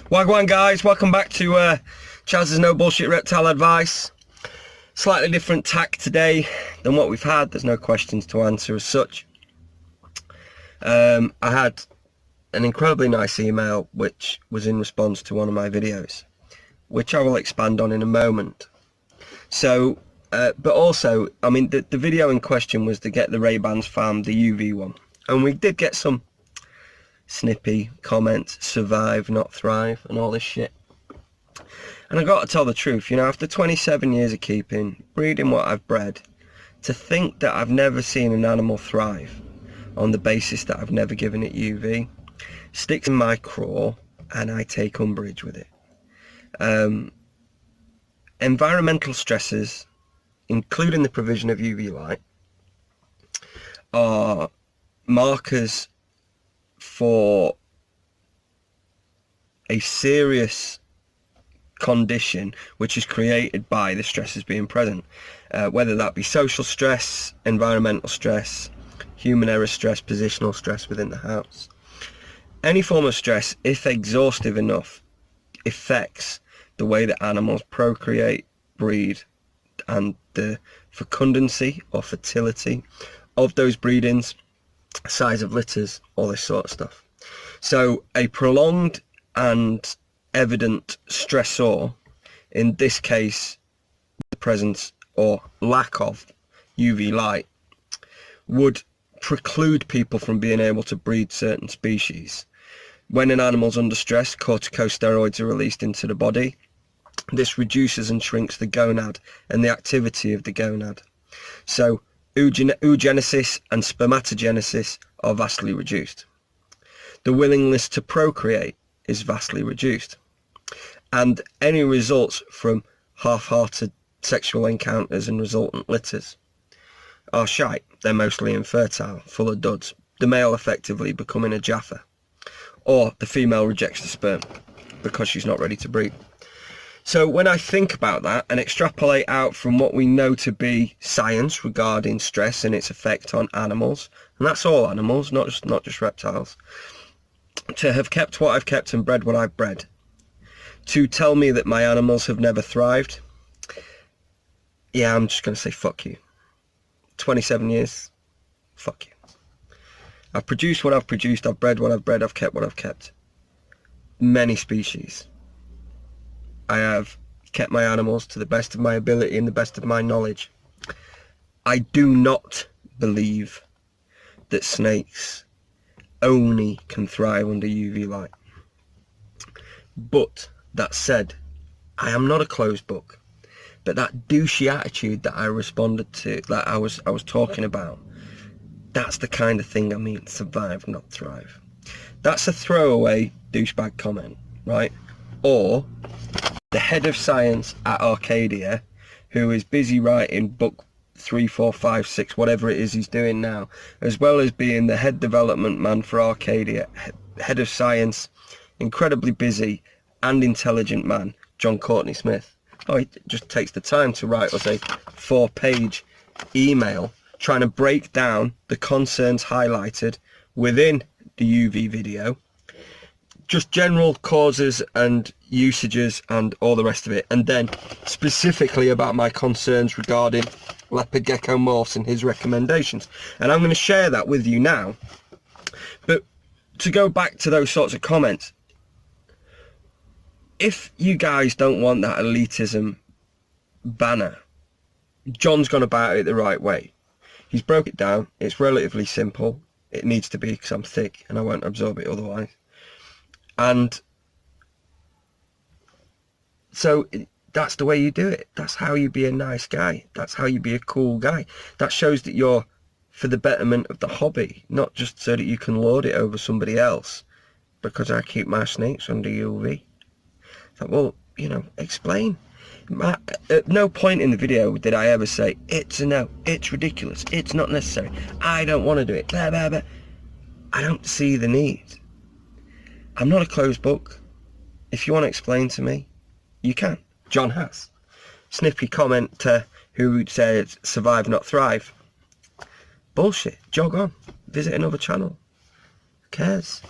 Wagwan guys, welcome back to Chaz's No Bullshit Reptile Advice. Slightly different tack today than what we've had. There's no questions to answer as such. I had an incredibly nice email which was in response to one of my videos, which I will expand on in a moment. So, but also, I mean, the video in question was to get the Ray-Bans farmed, the UV one. And we did get some snippy comments, survive, not thrive, and all this shit. And I got to tell the truth, you know, after 27 years of keeping, breeding what I've bred, to think that I've never seen an animal thrive on the basis that I've never given it UV, sticks in my craw, and I take umbrage with it. Environmental stresses, including the provision of UV light, are markers for a serious condition which is created by the stresses being present, whether that be social stress, environmental stress, human error stress, positional stress within the house. Any form of stress, if exhaustive enough, affects the way that animals procreate, breed, and the fecundancy or fertility of those breedings, size of litters, all this sort of stuff. So a prolonged and evident stressor, in this case the presence or lack of UV light, would preclude people from being able to breed certain species. When an animal's under stress, corticosteroids are released into the body. This reduces and shrinks the gonad and the activity of the gonad. So oogenesis and spermatogenesis are vastly reduced. The willingness to procreate is vastly reduced. And any results from half-hearted sexual encounters and resultant litters are shite. They're mostly infertile, full of duds. The male effectively becoming a Jaffa. Or the female rejects the sperm because she's not ready to breed. So when I think about that and extrapolate out from what we know to be science regarding stress and its effect on animals, and that's all animals, not just reptiles, to have kept what I've kept and bred what I've bred, to tell me that my animals have never thrived, yeah, I'm just going to say fuck you. 27 years, fuck you. I've produced what I've produced, I've bred what I've bred, I've kept what I've kept. Many species. I have kept my animals to the best of my ability and the best of my knowledge. I do not believe that snakes only can thrive under UV light. But that said, I am not a closed book. But that douchey attitude that I responded to, that I was talking about, that's the kind of thing I mean, survive, not thrive. That's a throwaway douchebag comment, right? Or the head of science at Arcadia, who is busy writing book 3, 4, 5, 6, whatever it is he's doing now, as well as being the head development man for Arcadia, head of science, incredibly busy and intelligent man, John Courtney Smith. Oh, he just takes the time to write us a 4-page email trying to break down the concerns highlighted within the UV video, just general causes and usages and all the rest of it, and then specifically about my concerns regarding leopard gecko morphs and his recommendations. And I'm going to share that with you now. But to go back to those sorts of comments, if you guys don't want that elitism banner, John's gone about it the right way. He's broke it down. It's relatively simple. It needs to be because I'm thick and I won't absorb it otherwise. And so that's the way you do it. That's how you be a nice guy. That's how you be a cool guy. That shows that you're for the betterment of the hobby, not just so that you can lord it over somebody else because I keep my snakes under UV. Like, well, you know, explain. At no point in the video did I ever say, it's a no, it's ridiculous, it's not necessary, I don't want to do it, blah, blah, blah. I don't see the need. I'm not a closed book. If you want to explain to me, you can. John has. Snippy commenter who says, survive, not thrive. Bullshit. Jog on. Visit another channel. Who cares?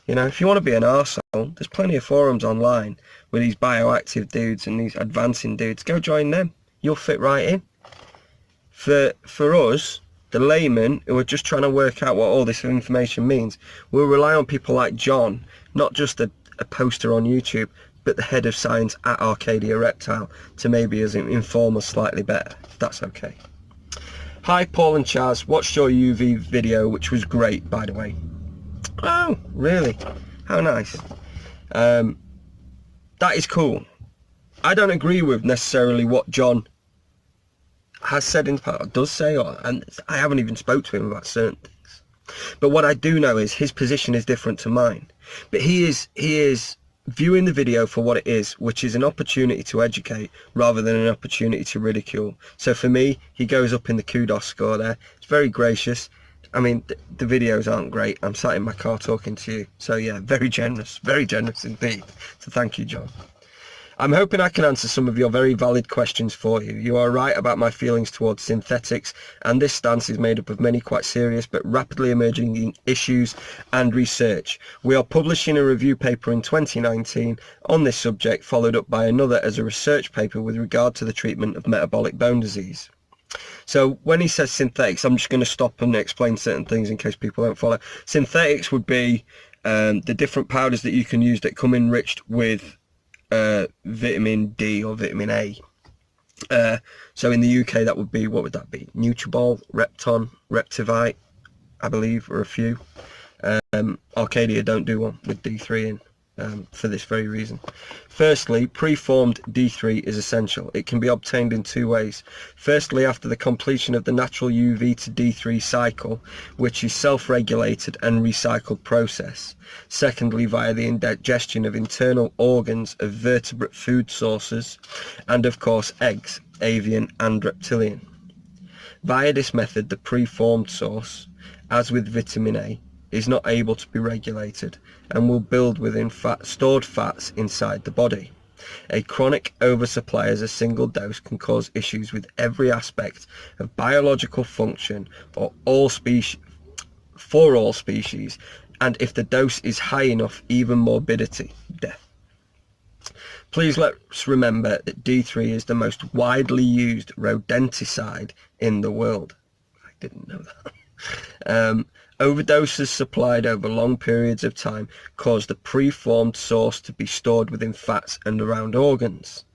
You know, if you want to be an arsehole, there's plenty of forums online with these bioactive dudes and these advancing dudes. Go join them. You'll fit right in. For us, the laymen who are just trying to work out what all this information means, we'll rely on people like John, not just a poster on YouTube, but the head of science at Arcadia Reptile, to maybe as inform us slightly better, if that's okay. Hi Paul and Chaz, watched your UV video, which was great, by the way. Oh, really? How nice. That is cool. I don't agree with necessarily what John has said in the past, does say, and I haven't even spoke to him about certain things. But what I do know is his position is different to mine. But he is viewing the video for what it is, which is an opportunity to educate rather than an opportunity to ridicule. So for me, he goes up in the kudos score there. It's very gracious. I mean, the videos aren't great. I'm sat in my car talking to you. So yeah, very generous indeed. So thank you, John. I'm hoping I can answer some of your very valid questions for you. You are right about my feelings towards synthetics, and this stance is made up of many quite serious but rapidly emerging issues and research. We are publishing a review paper in 2019 on this subject, followed up by another as a research paper with regard to the treatment of metabolic bone disease. So when he says synthetics, I'm just going to stop and explain certain things in case people don't follow. Synthetics would be the different powders that you can use that come enriched with vitamin D or vitamin A. So in the UK that would be, what would that be? Nutribol, Repton, Reptivite, I believe, or a few. Arcadia don't do one with D3 in for this very reason. Firstly, preformed D3 is essential. It can be obtained in two ways. Firstly, after the completion of the natural UV to D3 cycle, which is self-regulated and recycled process. Secondly, via the ingestion of internal organs of vertebrate food sources, and of course eggs, avian and reptilian. Via this method, the preformed source, as with vitamin A, is not able to be regulated and will build within stored fats inside the body. A chronic oversupply as a single dose can cause issues with every aspect of biological function for all species, and if the dose is high enough, even morbidity, death. Please let's remember that D3 is the most widely used rodenticide in the world. I didn't know that. Overdoses supplied over long periods of time cause the preformed source to be stored within fats and around organs.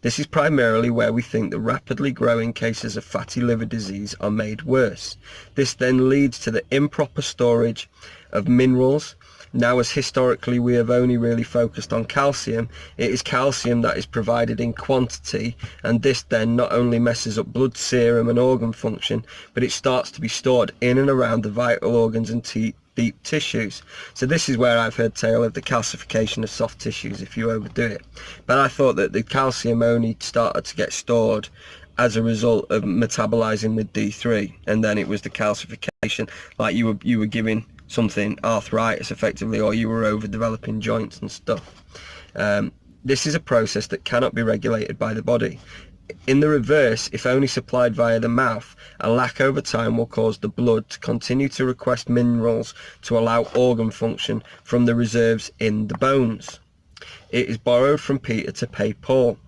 This is primarily where we think the rapidly growing cases of fatty liver disease are made worse. This then leads to the improper storage of minerals. Now, as historically we have only really focused on calcium, it is calcium that is provided in quantity, and this then not only messes up blood serum and organ function, but it starts to be stored in and around the vital organs and deep tissues. So this is where I've heard tale of the calcification of soft tissues if you overdo it. But I thought that the calcium only started to get stored as a result of metabolizing with D3, and then it was the calcification, like you were giving something arthritis effectively, or you were overdeveloping joints and stuff. This is a process that cannot be regulated by the body. In the reverse, if only supplied via the mouth, a lack over time will cause the blood to continue to request minerals to allow organ function from the reserves in the bones. It is borrowed from Peter to pay Paul,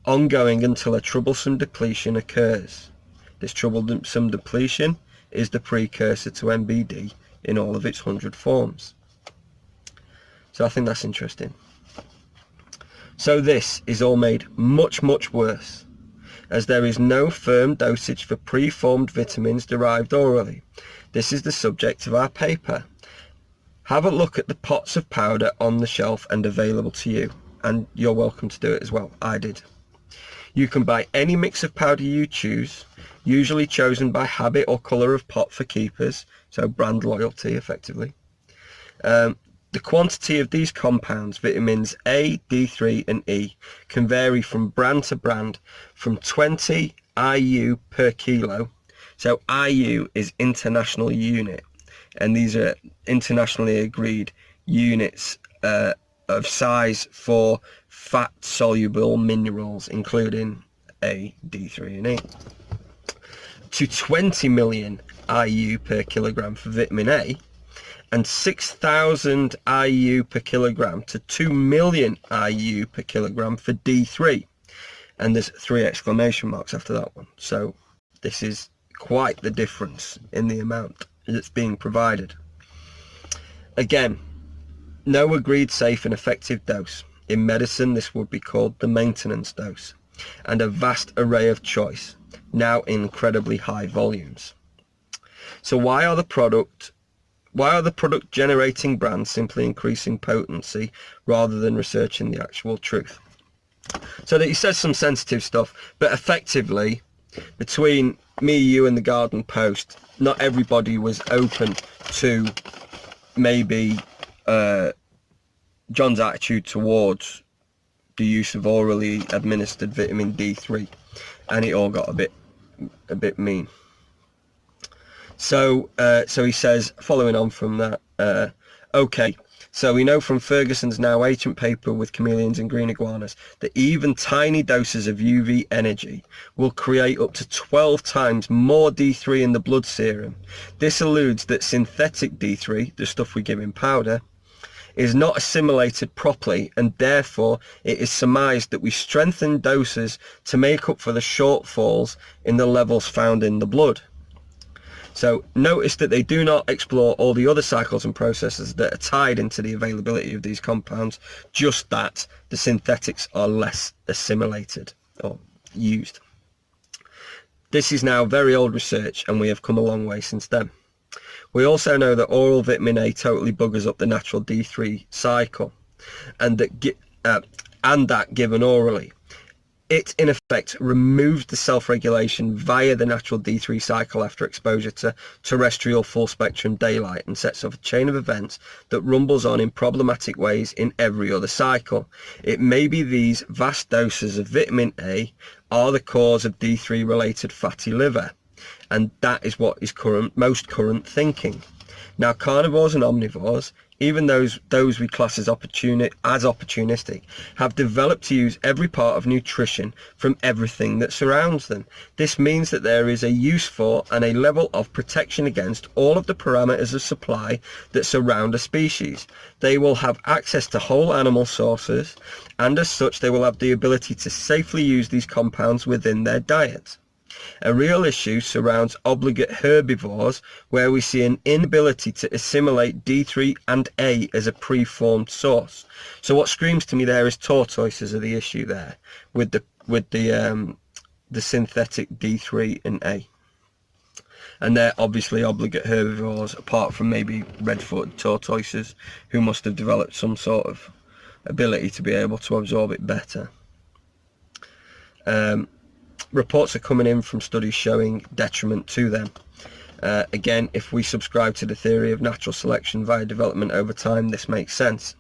ongoing until a troublesome depletion occurs. This troublesome depletion is the precursor to MBD in all of its 100 forms. So I think that's interesting. So this is all made much, much worse, as there is no firm dosage for preformed vitamins derived orally. This is the subject of our paper. Have a look at the pots of powder on the shelf and available to you, and you're welcome to do it as well. I did. You can buy any mix of powder you choose, usually chosen by habit or colour of pot for keepers, so brand loyalty effectively. The quantity of these compounds, vitamins A, D3 and E, can vary from brand to brand from 20 IU per kilo. So IU is international unit, and these are internationally agreed units of size for fat soluble minerals, including A, D3 and E, to 20 million IU per kilogram for vitamin A, and 6,000 IU per kilogram to 2 million IU per kilogram for D3. And there's 3 exclamation marks after that one. So this is quite the difference in the amount that's being provided. Again, no agreed safe and effective dose. In medicine, this would be called the maintenance dose, and a vast array of choice, now in incredibly high volumes. So why are the product generating brands simply increasing potency rather than researching the actual truth? So that he says some sensitive stuff, but effectively, between me, you and the Garden Post, not everybody was open to maybe John's attitude towards the use of orally administered vitamin D3, and it all got a bit mean. So he says, following on from that, okay, so we know from Ferguson's now ancient paper with chameleons and green iguanas that even tiny doses of UV energy will create up to 12 times more D3 in the blood serum. This alludes that synthetic D3, the stuff we give in powder, is not assimilated properly, and therefore it is surmised that we strengthen doses to make up for the shortfalls in the levels found in the blood. So notice that they do not explore all the other cycles and processes that are tied into the availability of these compounds, just that the synthetics are less assimilated or used. This is now very old research, and we have come a long way since then. We also know that oral vitamin A totally buggers up the natural D3 cycle, and that given orally, it in effect removes the self-regulation via the natural D3 cycle after exposure to terrestrial full spectrum daylight, and sets off a chain of events that rumbles on in problematic ways in every other cycle. It may be these vast doses of vitamin A are the cause of D3 related fatty liver, and that is what is most current thinking. Now, carnivores and omnivores, even those we class as opportunistic, have developed to use every part of nutrition from everything that surrounds them. This means that there is a use for and a level of protection against all of the parameters of supply that surround a species. They will have access to whole animal sources, and as such they will have the ability to safely use these compounds within their diet. A real issue surrounds obligate herbivores, where we see an inability to assimilate D3 and A as a preformed source. So what screams to me there is tortoises are the issue there with the synthetic D3 and A. And they're obviously obligate herbivores, apart from maybe red-footed tortoises, who must have developed some sort of ability to be able to absorb it better. Reports are coming in from studies showing detriment to them. Again, if we subscribe to the theory of natural selection via development over time, this makes sense.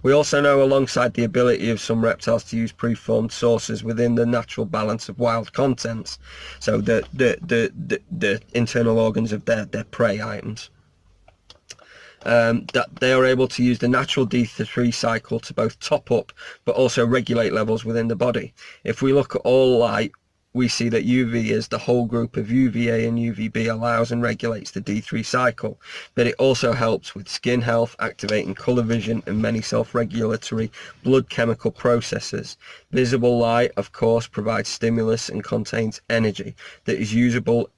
We also know, alongside the ability of some reptiles to use preformed sources within the natural balance of wild contents, so the internal organs of their prey items, that they are able to use the natural D3 cycle to both top up but also regulate levels within the body. If we look at all light, we see that UV as the whole group of UVA and UVB allows and regulates the D3 cycle, but it also helps with skin health, activating colour vision and many self-regulatory blood chemical processes. Visible light, of course, provides stimulus and contains energy that is usable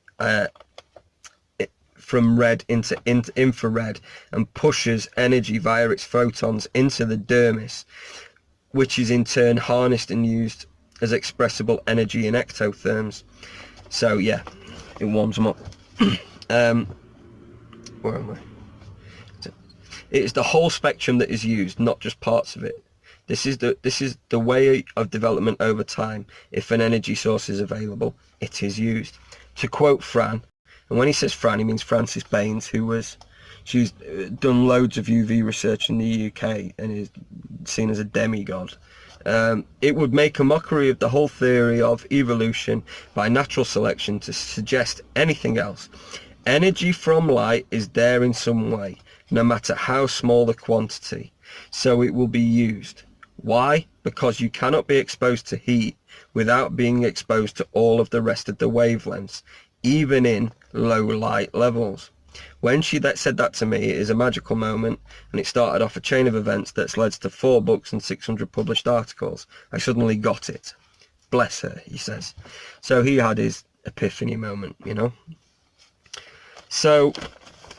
from red into infrared, and pushes energy via its photons into the dermis, which is in turn harnessed and used as expressible energy in ectotherms. So yeah, it warms them up. Where am I? It is the whole spectrum that is used, not just parts of it. This is the way of development over time. If an energy source is available, it is used. To quote Fran, and when he says Fran, he means Frances Baines, she's done loads of UV research in the UK and is seen as a demigod. It would make a mockery of the whole theory of evolution by natural selection to suggest anything else. Energy from light is there in some way, no matter how small the quantity, so it will be used. Why? Because you cannot be exposed to heat without being exposed to all of the rest of the wavelengths, even in low light levels. When she said that to me, it is a magical moment, and it started off a chain of events that's led to 4 books and 600 published articles. I suddenly got it. Bless her, he says. So he had his epiphany moment, you know. So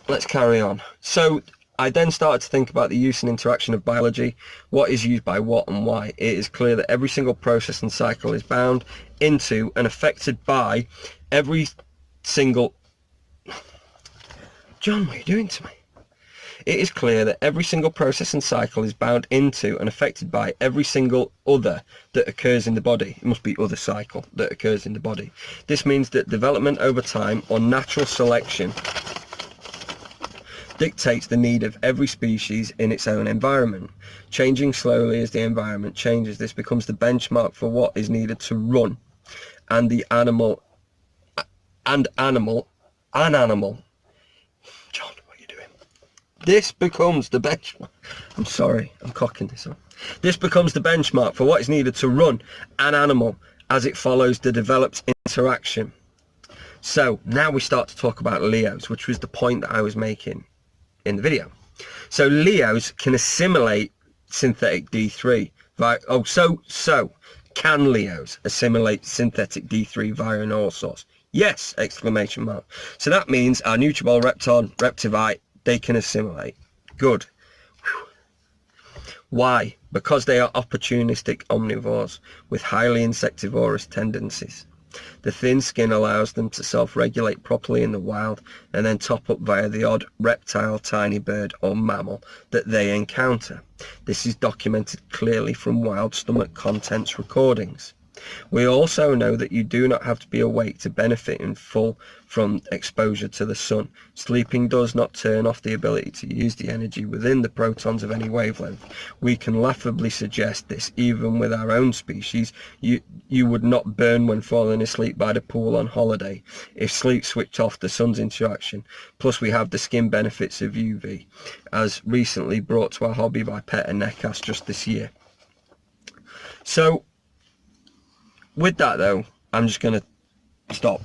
let's carry on. So I then started to think about the use and interaction of biology, what is used by what and why. It is clear that every single process and cycle is bound into and affected by every single... John, what are you doing to me? It is clear that every single process and cycle is bound into and affected by every single other that occurs in the body. It must be other cycle that occurs in the body. This means that development over time, or natural selection, dictates the need of every species in its own environment. Changing slowly as the environment changes, this becomes the benchmark for what is needed to run, and the animal. John, what are you doing? This becomes the benchmark. I'm sorry, I'm cocking this up. This becomes the benchmark for what is needed to run an animal as it follows the developed interaction. So now we start to talk about Leos, which was the point that I was making in the video. So Leos can assimilate synthetic D3 via... can Leos assimilate synthetic D3 via an oil source? Yes! Exclamation mark. So that means our Nutribol, Reptile, Reptivite, they can assimilate. Good. Whew. Why? Because they are opportunistic omnivores with highly insectivorous tendencies. The thin skin allows them to self-regulate properly in the wild and then top up via the odd reptile, tiny bird or mammal that they encounter. This is documented clearly from wild stomach contents recordings. We also know that you do not have to be awake to benefit in full from exposure to the sun. Sleeping does not turn off the ability to use the energy within the protons of any wavelength. We can laughably suggest this even with our own species. You would not burn when falling asleep by the pool on holiday if sleep switched off the sun's interaction. Plus we have the skin benefits of UV, as recently brought to our hobby by Pet and Necas just this year. So with that though, I'm just going to stop.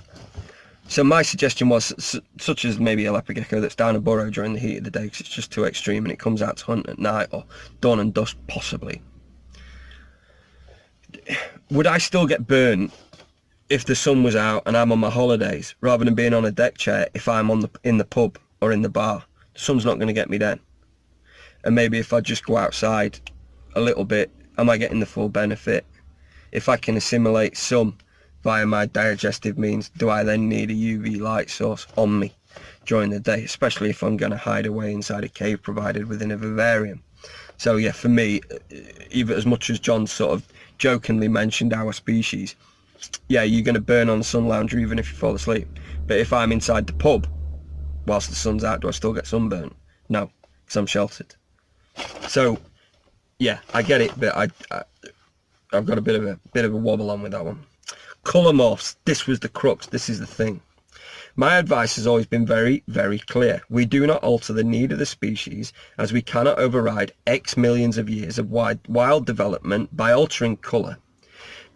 So my suggestion was, such as maybe a leopard gecko that's down a burrow during the heat of the day because it's just too extreme and it comes out to hunt at night or dawn and dusk possibly. Would I still get burnt if the sun was out and I'm on my holidays rather than being on a deck chair if I'm in the pub or in the bar? The sun's not going to get me then. And maybe if I just go outside a little bit, am I getting the full benefit? If I can assimilate some via my digestive means, do I then need a UV light source on me during the day, especially if I'm going to hide away inside a cave provided within a vivarium? So yeah, for me, even as much as John sort of jokingly mentioned our species, yeah, you're going to burn on the sun lounger even if you fall asleep. But if I'm inside the pub whilst the sun's out, do I still get sunburn? No, because I'm sheltered. So yeah, I get it, but I've got a bit of a wobble on with that one. Colour morphs, this was the crux, this is the thing. My advice has always been very, very clear. We do not alter the need of the species, as we cannot override X millions of years of wild development by altering colour.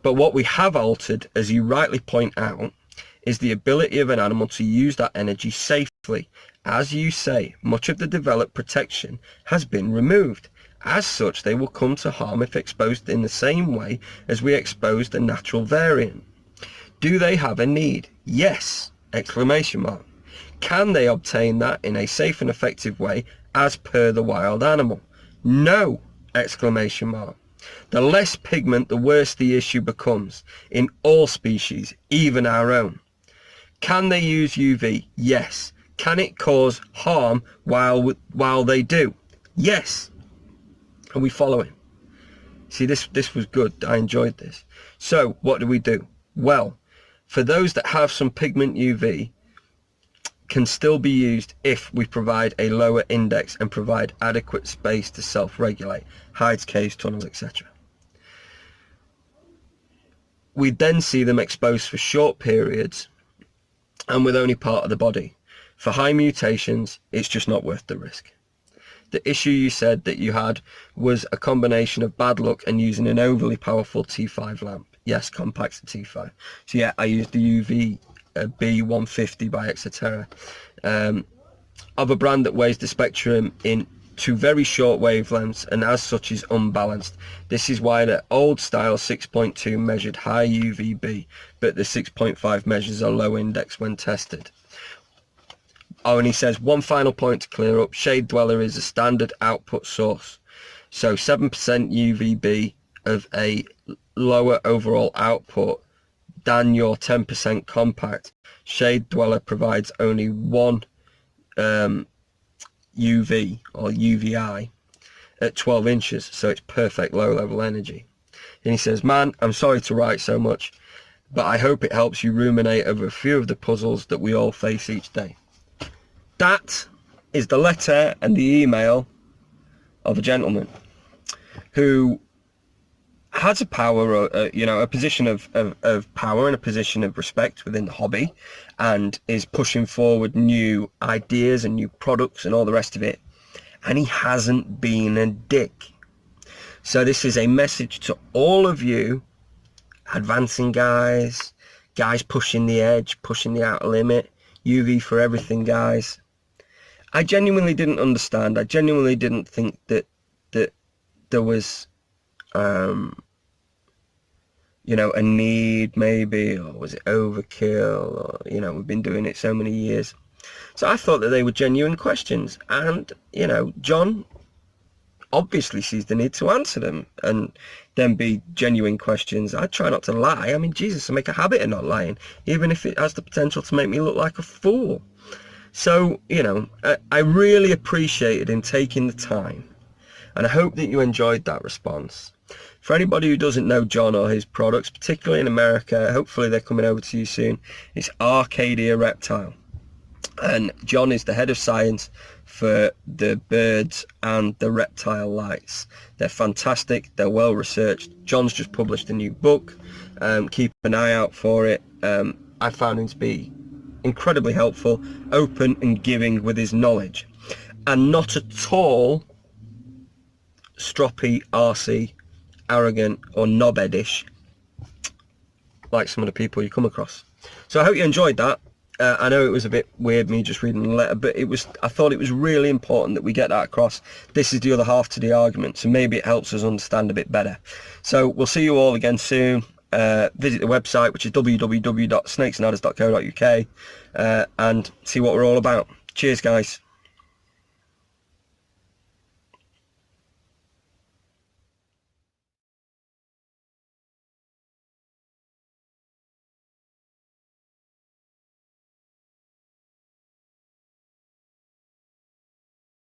But what we have altered, as you rightly point out, is the ability of an animal to use that energy safely. As you say, much of the developed protection has been removed. As such, they will come to harm if exposed in the same way as we exposed a natural variant. Do they have a need? Yes! Exclamation mark. Can they obtain that in a safe and effective way as per the wild animal? No! Exclamation mark. The less pigment, the worse the issue becomes in all species, even our own. Can they use UV? Yes. Can it cause harm while they do? Yes. Are we following? See, this was good. I enjoyed this. So what do? Well, for those that have some pigment, UV can still be used if we provide a lower index and provide adequate space to self-regulate, hides, caves, tunnels, etc. We then see them exposed for short periods and with only part of the body. For high mutations, it's just not worth the risk. The issue you said that you had was a combination of bad luck and using an overly powerful T5 lamp. Yes, Compax T5. So yeah, I used the UV B150 by Exoterra. of a brand that weighs the spectrum in two very short wavelengths and as such is unbalanced. This is why the old style 6.2 measured high UVB, but the 6.5 measures a low index when tested. Oh, and he says, one final point to clear up, Shade Dweller is a standard output source. So 7% UVB of a lower overall output than your 10% compact. Shade Dweller provides only one UV or UVI at 12 inches, so it's perfect low level energy. And he says, man, I'm sorry to write so much, but I hope it helps you ruminate over a few of the puzzles that we all face each day. That is the letter and the email of a gentleman who has a power, a position of power and a position of respect within the hobby, and is pushing forward new ideas and new products and all the rest of it. And he hasn't been a dick. So this is a message to all of you advancing guys pushing the edge, pushing the outer limit, UV for everything guys. I genuinely didn't understand. I genuinely didn't think that there was a need maybe, or was it overkill, or we've been doing it so many years. So I thought that they were genuine questions, and John obviously sees the need to answer them and then be genuine questions. I try not to lie. I mean, Jesus, I make a habit of not lying, even if it has the potential to make me look like a fool. So, I really appreciated him taking the time, and I hope that you enjoyed that response. For anybody who doesn't know John or his products, particularly in America, hopefully they're coming over to you soon, it's Arcadia Reptile. And John is the head of science for the birds and the reptile lights. They're fantastic, they're well researched. John's just published a new book, keep an eye out for it. I found him to be incredibly helpful, open and giving with his knowledge, and not at all stroppy, arsey, arrogant or knobheadish like some of the people you come across. So I hope you enjoyed that. I know it was a bit weird me just reading the letter, but I thought it was really important that we get that across. This is the other half to the argument, so maybe it helps us understand a bit better. So we'll see you all again soon. Visit the website, which is www.snakesandadders.co.uk, and see what we're all about. Cheers guys.